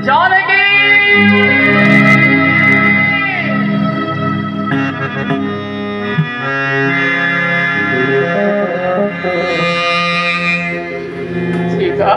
जानकी सीता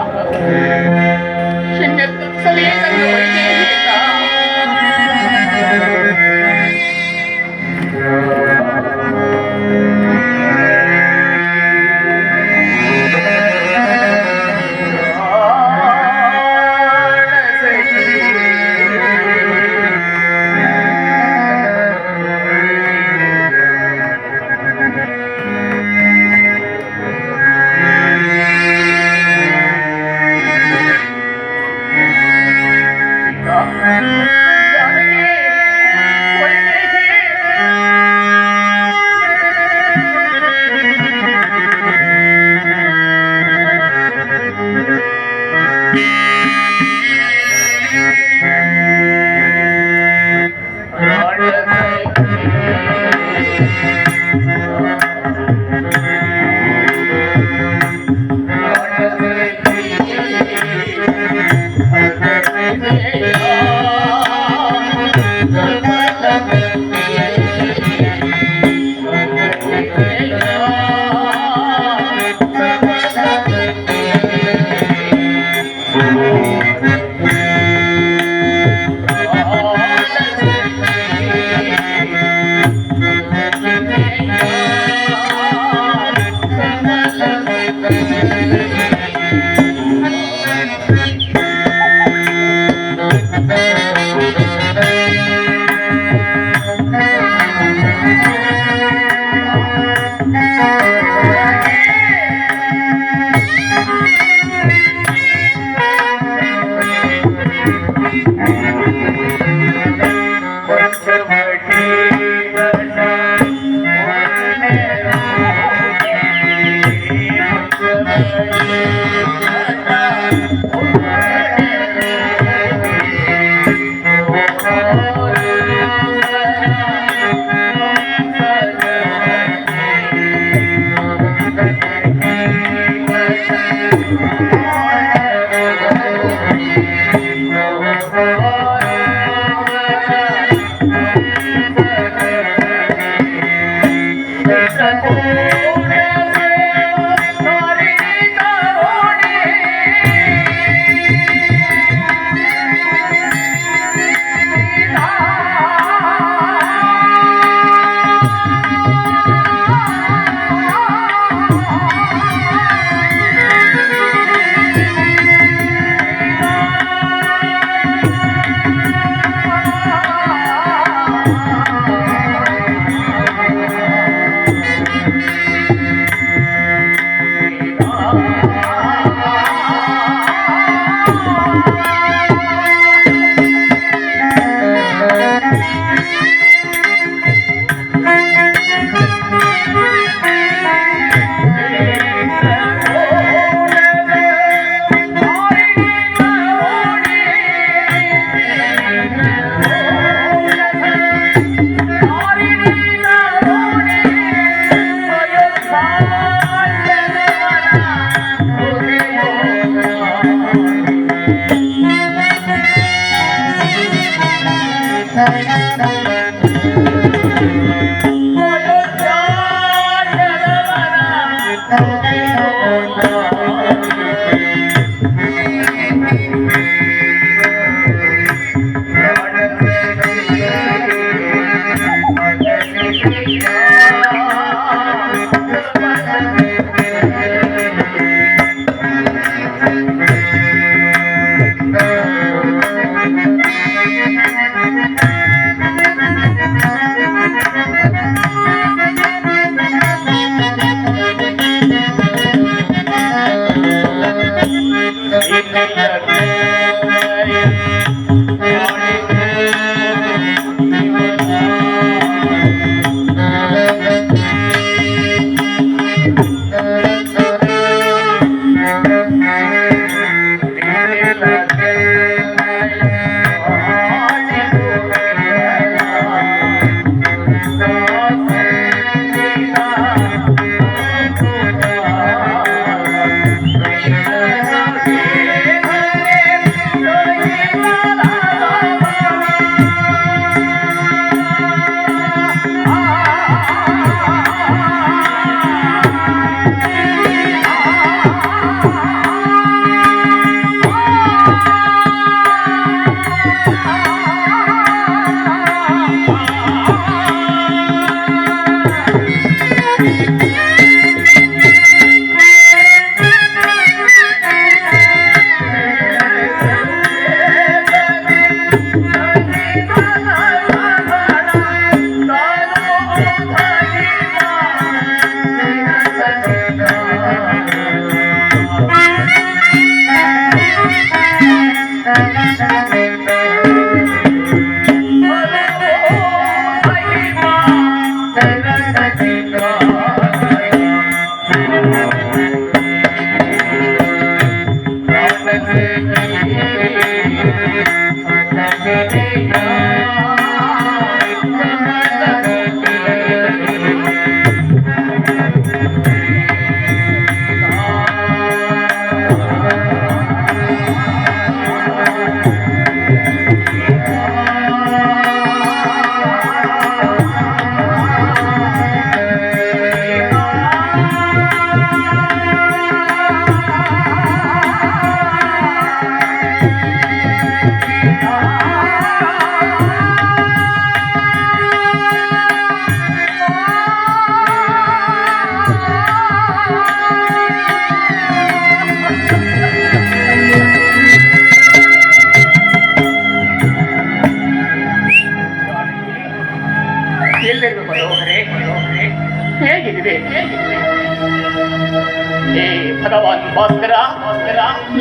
ಭಗವಾನ್ ಭಾಸ್ಕರ,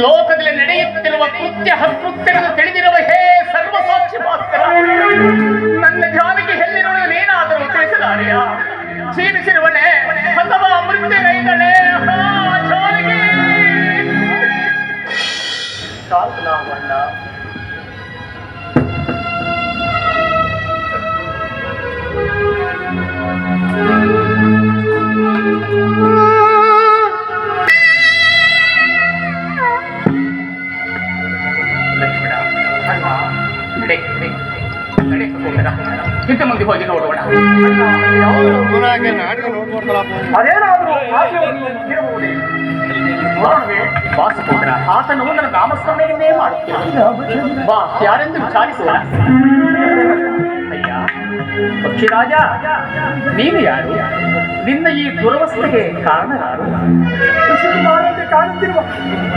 ಲೋಕದಲ್ಲಿ ನಡೆಯುತ್ತಿರುವ ಕೃತ್ಯಗಳನ್ನು ತಿಳಿದಿರುವ ಹೇ ಸರ್ವಸಾಕ್ಷಿ ಭಾಸ್ಕರ, ನನ್ನ ಜಾನಕಿ ಎಲ್ಲಿರುವುದೇನಾದರೂ ತಿಳಿಸಲಾರೆಯ? ಜೀವಿಸಿರುವಳೆ ಅಥವಾ ಮೃತ್ಯುಗೈಗಳೇ? ಜಾನಕಿ ಸಾಲ್ವಣ್ಣ. ಹಿಂದೆ ಮುಂದೆ ಹೋಗಿ ನೋಡೋಣ. ಅದೇನಾದರೂ ವಾಸುಪುತ್ರ ಆತನು ನನ್ನ ನಾಮಸ್ಮರಣೆಯನ್ನೇ ಮಾಡುತ್ತೇನೆ. ಬಾ, ಯಾರೆಂದು ವಿಚಾರಿಸೋಣ. ಅಯ್ಯ ಪಕ್ಷಿರಾಜ, ನೀನು ಯಾರು? ನಿನ್ನ ಈ ದುರವಸ್ಥೆಗೆ ಕಾರಣ ಯಾರು? ಕಾಣುತ್ತಿರುವ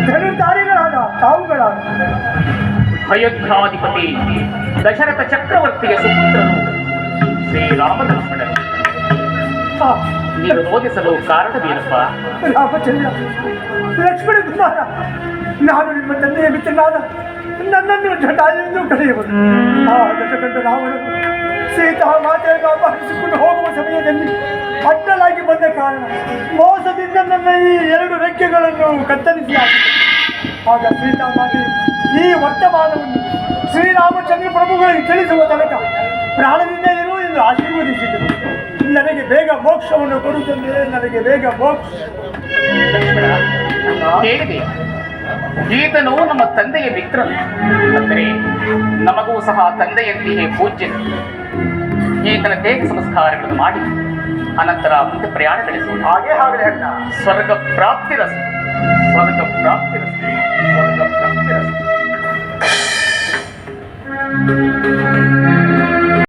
ಧನುಧಾರಿಗಳಾದ ತಾವುಗಳಾದ ಅಯೋಧ್ಯಾಧಿಪತಿ ದಶರಥ ಚಕ್ರವರ್ತಿಯ ಸುಪುತ್ರರು ಶ್ರೀರಾಮಲಕ್ಷ್ಮಣರು. ನೀನು ರೋಧಿಸಲು ಕಾರಣವೇನಪ್ಪ? ರಾಮಚಂದ್ರ, ಲಕ್ಷ್ಮಣ ಕುಮಾರ, ನಾನು ನಿಮ್ಮ ತಂದೆಯ ಮಿತ್ರನಾದ ನನ್ನನ್ನು ಜಟಾಯುವೆಂದು ಕರೆಯುವುದು. ಆ ದಶಕಂಠ ರಾವಣನು ಸೀತಾ ಮಾತೆಯನ್ನು ಅಪಹರಿಸಿಕೊಂಡು ಹೋಗುವ ಸಮಯದಲ್ಲಿ ಅಡ್ಡಲಾಗಿ ಬಂದ ಕಾರಣ ಮೋಸದಿಂದ ನನ್ನ ಈ 2 ರೆಕ್ಕೆಗಳನ್ನು ಕತ್ತರಿಸಲಾಗಿದೆ. ಆಗ ಸೀತಾ ಮಾತೆ ಈ ವರ್ತಮಾನವನ್ನು ಶ್ರೀರಾಮಚಂದ್ರ ಪ್ರಭುಗಳಿಗೆ ತಿಳಿಸುವ ತನಕ ಪ್ರಾಣದಿಂದ ಇರು ಎಂದು ಆಶೀರ್ವದಿಸಿದರು. ನನಗೆ ಬೇಗ ಮೋಕ್ಷವನ್ನು ಕೊಡುತ್ತಂತೆ, ನನಗೆ ಬೇಗ ಮೋಕ್ಷ. ಹೇಳಿದೆ, ಈತನು ನಮ್ಮ ತಂದೆಯ ಮಿತ್ರನು, ಅಂದರೆ ನಮಗೂ ಸಹ ತಂದೆಯಂತೆಯೇ ಪೂಜ್ಯನು. ಈತನ ದೇಹ ಸಂಸ್ಕಾರಗಳನ್ನು ಮಾಡಿ ಅನಂತರ ಮುಂದೆ ಪ್ರಯಾಣ ಬೆಳೆಸುವುದು. ಹಾಗೆ ಆಗಲಿ ಅಣ್ಣ. ಸ್ವರ್ಗ ಪ್ರಾಪ್ತಿರಸ್ತು, ಸ್ವರ್ಗ ಪ್ರಾಪ್ತಿರಸ್ತು.